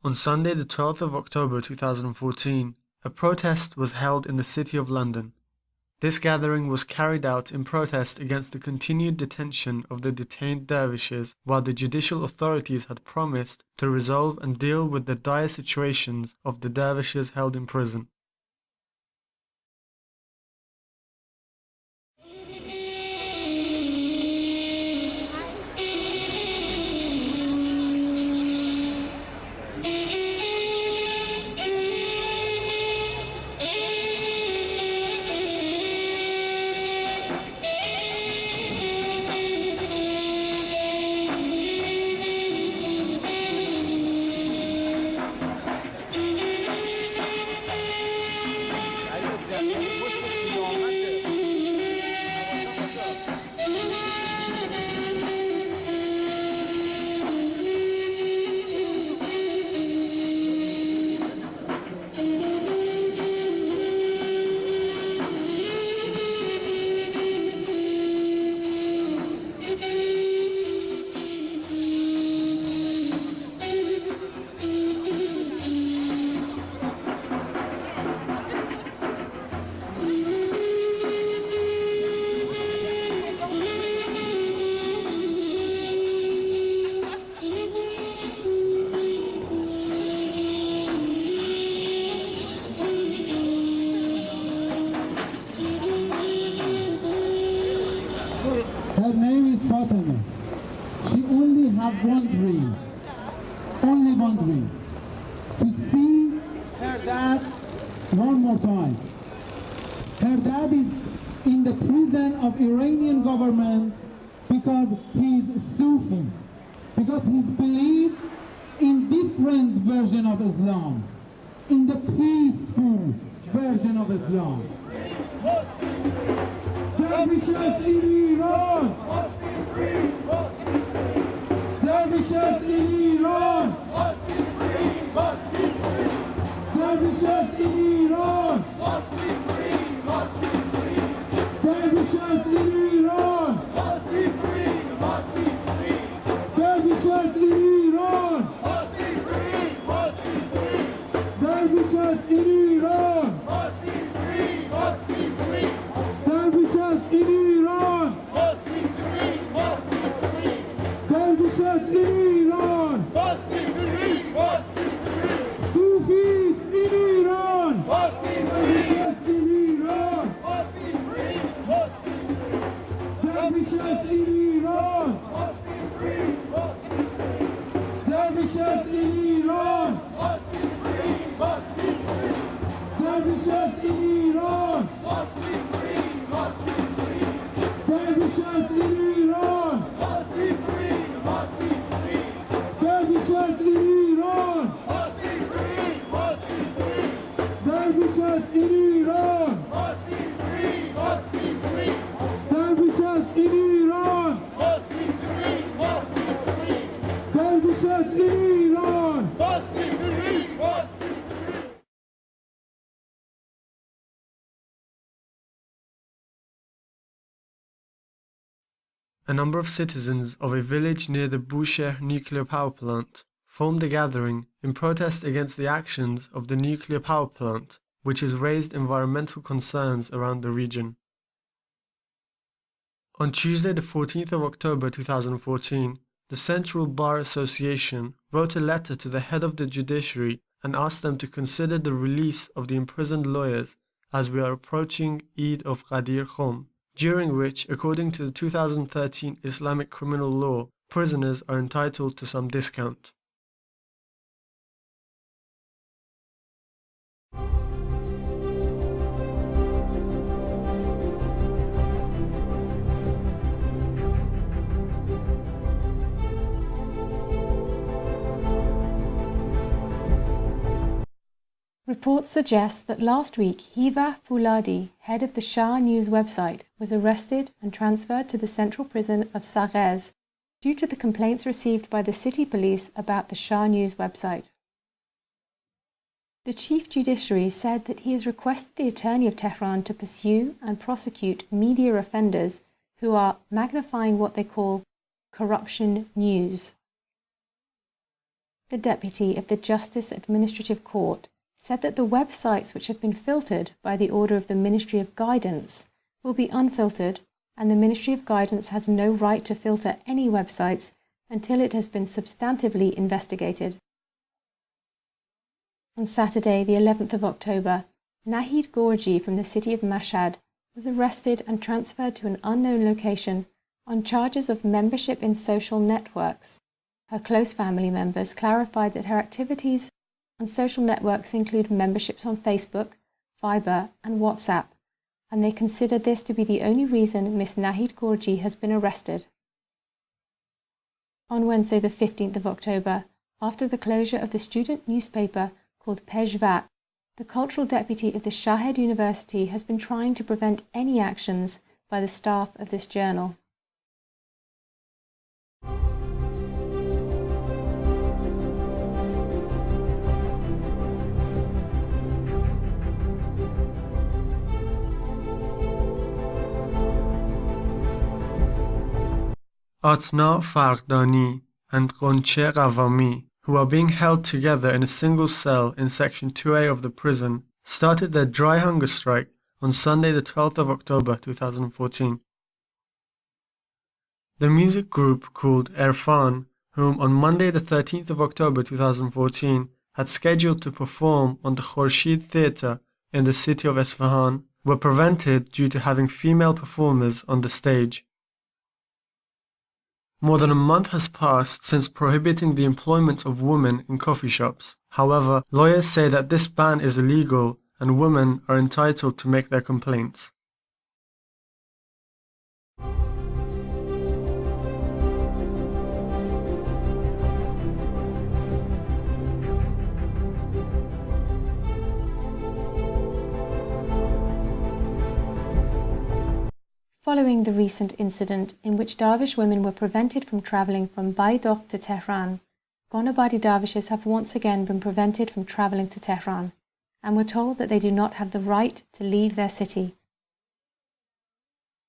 On Sunday, the 12th of October 2014, a protest was held in the City of London. This gathering was carried out in protest against the continued detention of the detained dervishes, while the judicial authorities had promised to resolve and deal with the dire situations of the dervishes held in prison. Her name is Fatima. She only had one dream, to see her dad one more time. Her dad is in the prison of Iranian government because he's Sufi, because he's believed in different version of Islam, in the peaceful version of Islam. Dervishes in Iran! Must be free! Must be free! Dervishes in Iran! Must be free! Must be free! Dervishes in Iran! Must be free! Must be free! Dervishes in Iran! Must be free! Must be free! Dervishes in Iran! Must be free! Must be free! Dervishes in Iran! Must be free! Must be free! Dervishes in Iran! Must be free! Must be free! Dervishes in Iran! Must be free! Must be free! Sufis in Iran! Must be free! Dervishes in Iran! Must be free! Must be free! Dervishes in Iran! Must be free! Must be free! Dervishes in Iran! Must be free! Must be free! Dervishes in Iran! Must be free! Must be free! Dervishes in Iran! Must be free! Must be free! Dervishes in Iran! Must be free! Must be free! Dervishes in Iran! Must be free! Must be free! Dervishes in Iran! Must be free! Must be free! Dervishes in Iran! Must be free! Must be free! A number of citizens of a village near the Bushehr nuclear power plant formed a gathering in protest against the actions of the nuclear power plant, which has raised environmental concerns around the region. On Tuesday, the 14th of October 2014, the Central Bar Association wrote a letter to the head of the judiciary and asked them to consider the release of the imprisoned lawyers as we are approaching Eid of Ghadir Khum, during which, according to the 2013 Islamic criminal law, prisoners are entitled to some discount. Reports suggest that last week Hiva Fouladi, head of the Shah News website, was arrested and transferred to the central prison of Saqqez due to the complaints received by the city police about the Shah News website. The Chief Judiciary said that he has requested the Attorney of Tehran to pursue and prosecute media offenders who are magnifying what they call corruption news. the deputy of the Justice Administrative Court, said that the websites which have been filtered by the order of the Ministry of Guidance will be unfiltered, and the Ministry of Guidance has no right to filter any websites until it has been substantively investigated. On Saturday, the 11th of October, Nahid Gorgi from the city of Mashhad was arrested and transferred to an unknown location on charges of membership in social networks. Her close family members clarified that her activities on social networks include memberships on Facebook, Viber, and WhatsApp, and they consider this to be the only reason Ms. Nahid Gorgi has been arrested. On Wednesday, the 15th of October, after the closure of the student newspaper called Peshvat, the cultural deputy of the Shahed University has been trying to prevent any actions by the staff of this journal. Atna Farqdani and Qonche Qawami, who are being held together in a single cell in Section 2A of the prison, started their dry hunger strike on Sunday the 12th of October 2014. The music group called Erfan, whom on Monday the 13th of October 2014 had scheduled to perform on the Khorshid Theatre in the city of Esfahan, were prevented due to having female performers on the stage. More than a month has passed since prohibiting the employment of women in coffee shops. However, lawyers say that this ban is illegal and women are entitled to make their complaints. Following the recent incident in which Darwish women were prevented from travelling from Baydok to Tehran, Gonabadi Darwishes have once again been prevented from travelling to Tehran and were told that they do not have the right to leave their city.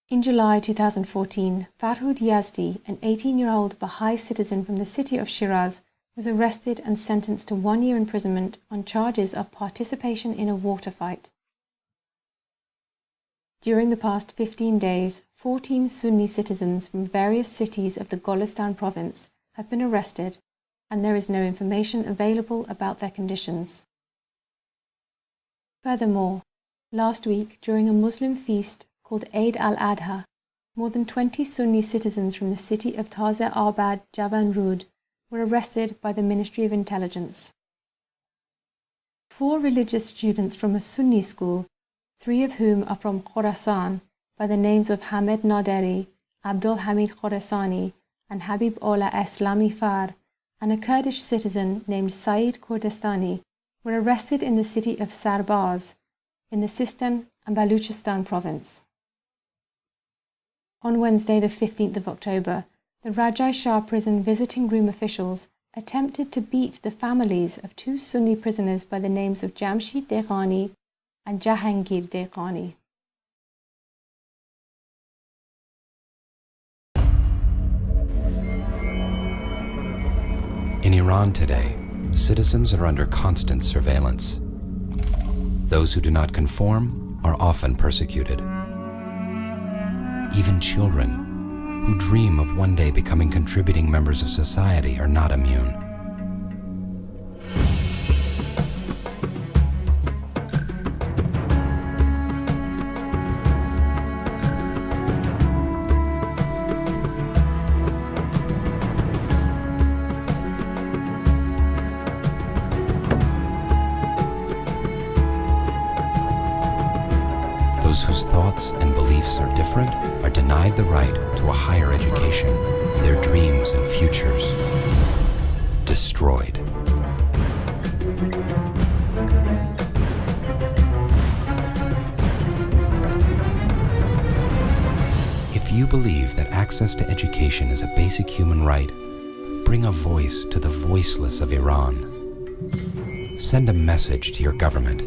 In July 2014, Farhud Yazdi, an 18-year-old Baha'i citizen from the city of Shiraz, was arrested and sentenced to 1 year imprisonment on charges of participation in a water fight. During the past 15 days, 14 Sunni citizens from various cities of the Golestan province have been arrested, and there is no information available about their conditions. Furthermore, last week, during a Muslim feast called Eid al-Adha, more than 20 Sunni citizens from the city of Taza Abad Javanrud were arrested by the Ministry of Intelligence. 4 religious students from a Sunni school, 3 of whom are from Khorasan, by the names of Hamed Naderi, Abdul Hamid Khorasani, and Habib Ola Eslami Far, and a Kurdish citizen named Saeed Kurdistani, were arrested in the city of Sarbaz, in the Sistan and Baluchistan province. On Wednesday, the 15th of October, the Rajai Shah prison visiting room officials attempted to beat the families of 2 Sunni prisoners by the names of Jamshid Deghani and Jahangir Deghani. In Iran today, citizens are under constant surveillance. Those who do not conform are often persecuted. Even children, who dream of one day becoming contributing members of society, are not immune. Those whose thoughts and beliefs are different are denied the right to a higher education, their dreams and futures destroyed. If you believe that access to education is a basic human right, bring a voice to the voiceless of Iran. Send a message to your government.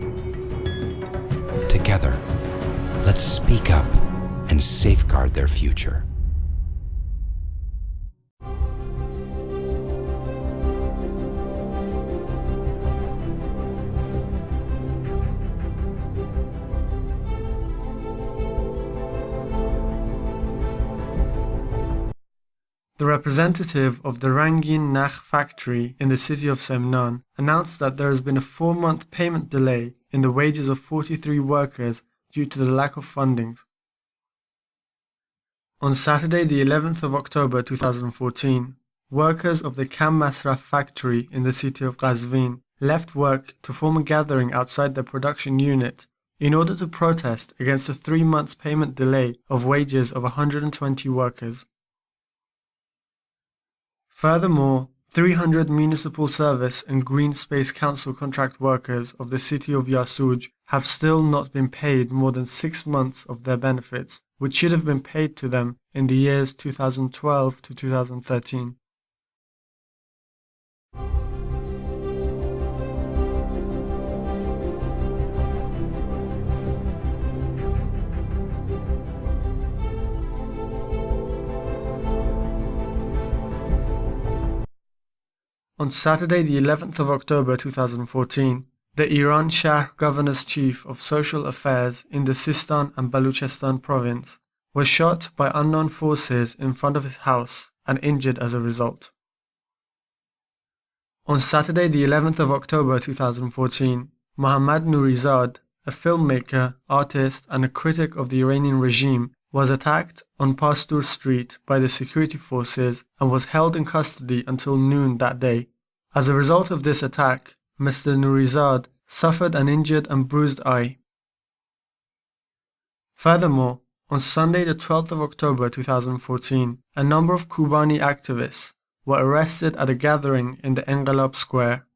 Together, let's speak up and safeguard their future. The representative of the Rangin Nakh factory in the city of Semnan announced that there has been a 4-month payment delay in the wages of 43 workers due to the lack of funding. On Saturday, the 11th of October 2014, workers of the Kam Masraf factory in the city of Qazvin left work to form a gathering outside their production unit in order to protest against a 3-month payment delay of wages of 120 workers. Furthermore, 300 municipal service and Green Space Council contract workers of the city of Yasuj have still not been paid more than 6 months of their benefits, which should have been paid to them in the years 2012 to 2013. On Saturday, the 11th of October 2014, the Iran Shah Governors-Chief of Social Affairs in the Sistan and Baluchistan province was shot by unknown forces in front of his house and injured as a result. On Saturday, the 11th of October 2014, Mohammad Nourizad, a filmmaker, artist, and a critic of the Iranian regime, was attacked on Pastur Street by the security forces and was held in custody until noon that day. As a result of this attack, Mr. Nourizad suffered an injured and bruised eye. Furthermore, on Sunday the 12th of October 2014, a number of Kobani activists were arrested at a gathering in the Enqilab Square.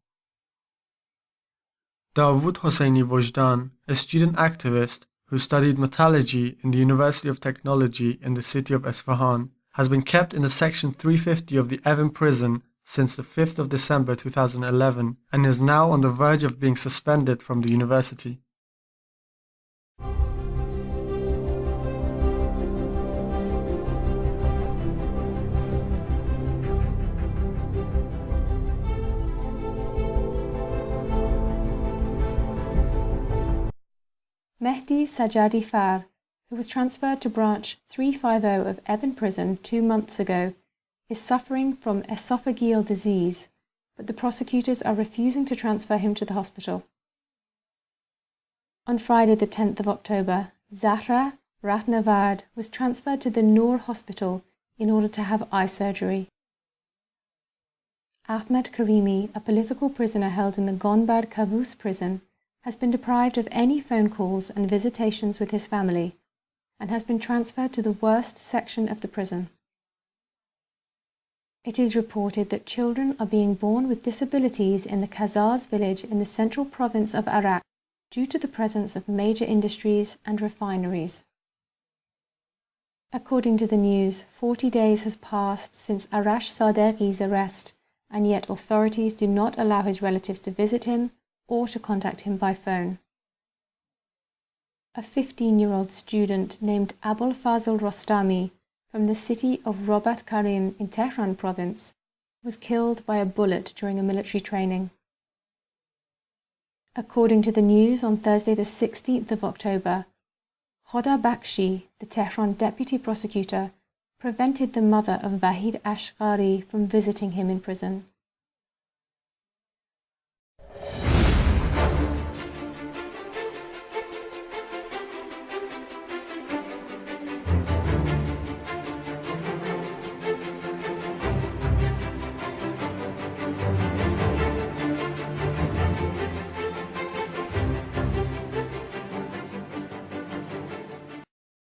Davood Hosseini Vojdan, a student activist who studied metallurgy in the University of Technology in the city of Esfahan, has been kept in the Section 350 of the Evin prison since the 5th of December 2011 and is now on the verge of being suspended from the university. Mehdi Sajadi Far, who was transferred to branch 350 of Evin Prison 2 months ago, is suffering from esophageal disease, but the prosecutors are refusing to transfer him to the hospital. On Friday the 10th of October, Zahra Rahnavard was transferred to the Noor Hospital in order to have eye surgery. Ahmed Karimi, a political prisoner held in the Gonbad Kavus prison, has been deprived of any phone calls and visitations with his family and has been transferred to the worst section of the prison. It is reported that children are being born with disabilities in the Kazaz village in the central province of Arak due to the presence of major industries and refineries. According to the news, 40 days has passed since Arash Sadeghi's arrest, and yet authorities do not allow his relatives to visit him or to contact him by phone. A 15-year-old student named Abul Fazl Rostami from the city of Robat Karim in Tehran province was killed by a bullet during a military training. According to the news, on Thursday the 16th of October, Khoda Bakshi, the Tehran deputy prosecutor, prevented the mother of Vahid Ashghari from visiting him in prison.